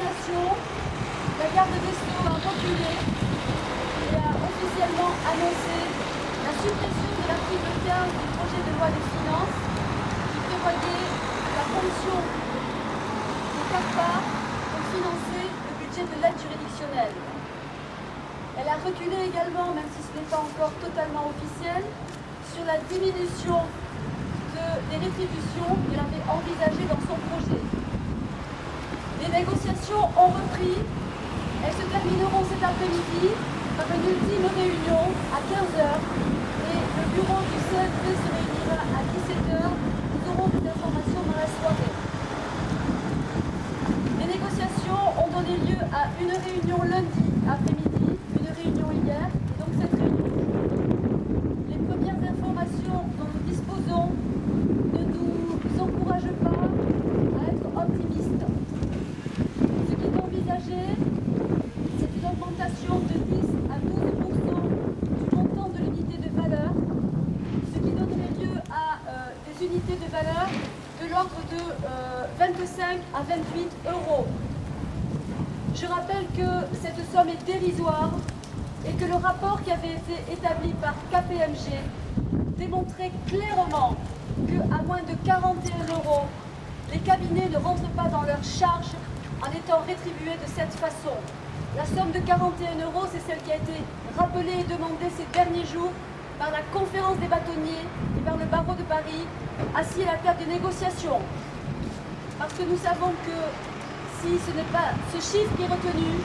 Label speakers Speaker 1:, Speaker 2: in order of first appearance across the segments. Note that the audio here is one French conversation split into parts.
Speaker 1: coordination, la garde des Sceaux a reculé et a officiellement annoncé la suppression de l'article 15 du projet de loi des finances qui prévoyait la fonction des CAFPA pour financer le budget de l'aide juridictionnelle. Elle a reculé également, même si ce n'est pas encore totalement officiel, sur la diminution des rétributions qu'elle avait envisagées dans son projet. Les négociations ont repris. Elles se termineront cet après-midi par une ultime réunion à 15h et le bureau du CFP se réunira à 17h. Nous aurons des informations dans la soirée. Les négociations ont donné lieu à une réunion lundi après-midi, une réunion hier, et donc cette réunion aujourd'hui. Les premières informations dont nous disposons ne nous encouragent pas à être optimistes. Ce qui est envisagé, c'est une augmentation de 10 à 12% du montant de l'unité de valeur, ce qui donnerait lieu à des unités de valeur de l'ordre de 25 à 28 euros. Je rappelle que cette somme est dérisoire et que le rapport qui avait été établi par KPMG démontrait clairement qu'à moins de 41 euros, les cabinets ne rentrent pas dans leur charge en étant rétribués de cette façon. La somme de 41 euros, c'est celle qui a été rappelée et demandée ces derniers jours par la conférence des bâtonniers et par le barreau de Paris, assis à la table des négociations. Parce que nous savons que si ce n'est pas ce chiffre qui est retenu,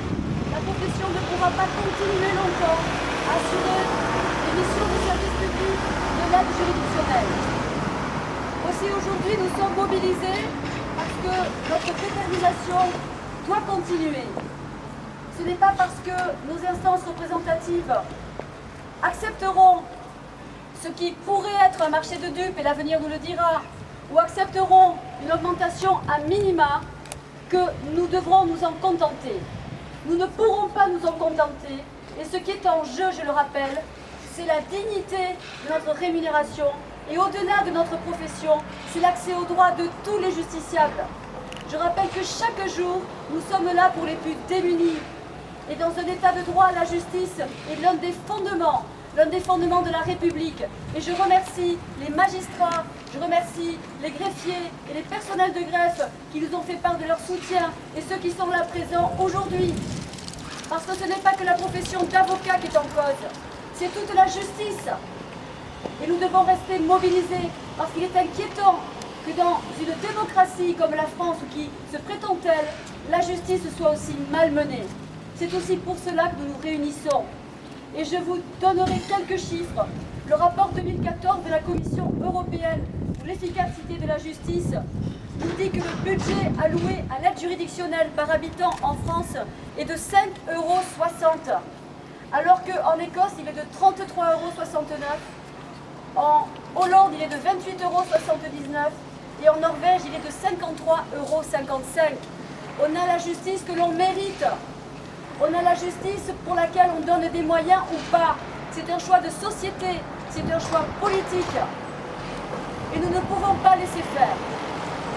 Speaker 1: la profession ne pourra pas continuer longtemps à assurer les missions de service public de l'aide juridictionnelle. Aussi aujourd'hui, nous sommes mobilisés parce que notre détermination doit continuer. Ce n'est pas parce que nos instances représentatives accepteront ce qui pourrait être un marché de dupes, et l'avenir nous le dira, ou accepteront une augmentation à minima, que nous devrons nous en contenter. Nous ne pourrons pas nous en contenter, et ce qui est en jeu, je le rappelle, c'est la dignité de notre rémunération, et au-delà de notre profession, c'est l'accès aux droits de tous les justiciables. Je rappelle que chaque jour, nous sommes là pour les plus démunis. Et dans un état de droit, la justice est l'un des fondements de la République. Et je remercie les magistrats, je remercie les greffiers et les personnels de greffe qui nous ont fait part de leur soutien et ceux qui sont là présents aujourd'hui. Parce que ce n'est pas que la profession d'avocat qui est en cause, c'est toute la justice. Et nous devons rester mobilisés parce qu'il est inquiétant que dans une démocratie comme la France, ou qui se prétend telle, la justice soit aussi malmenée. C'est aussi pour cela que nous nous réunissons. Et je vous donnerai quelques chiffres. Le rapport 2014 de la Commission européenne pour l'efficacité de la justice nous dit que le budget alloué à l'aide juridictionnelle par habitant en France est de 5,60 €, alors qu'en Écosse, il est de 33,69 €, en Hollande, il est de 28,79 € et en Norvège, il est de 53,55 €. On a la justice que l'on mérite. On a la justice pour laquelle on donne des moyens ou pas. C'est un choix de société, c'est un choix politique. Et nous ne pouvons pas laisser faire.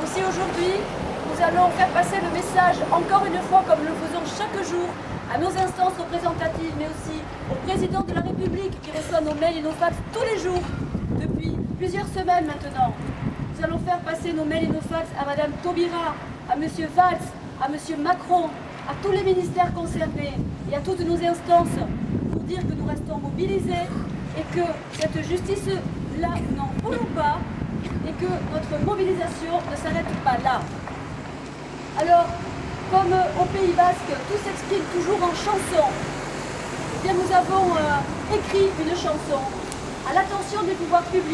Speaker 1: Aussi aujourd'hui, nous allons faire passer le message, encore une fois, comme nous le faisons chaque jour, à nos instances représentatives, mais aussi au président de la République qui reçoit nos mails et nos fax tous les jours, depuis plusieurs semaines maintenant. Nous allons faire passer nos mails et nos fax à Madame Taubira, à Monsieur Valls, à Monsieur Macron, à tous les ministères concernés et à toutes nos instances pour dire que nous restons mobilisés et que cette justice-là, nous n'en voulons pas et que notre mobilisation ne s'arrête pas là. Alors, comme au Pays Basque, tout s'exprime toujours en chanson, eh bien nous avons écrit une chanson à l'attention des pouvoirs publics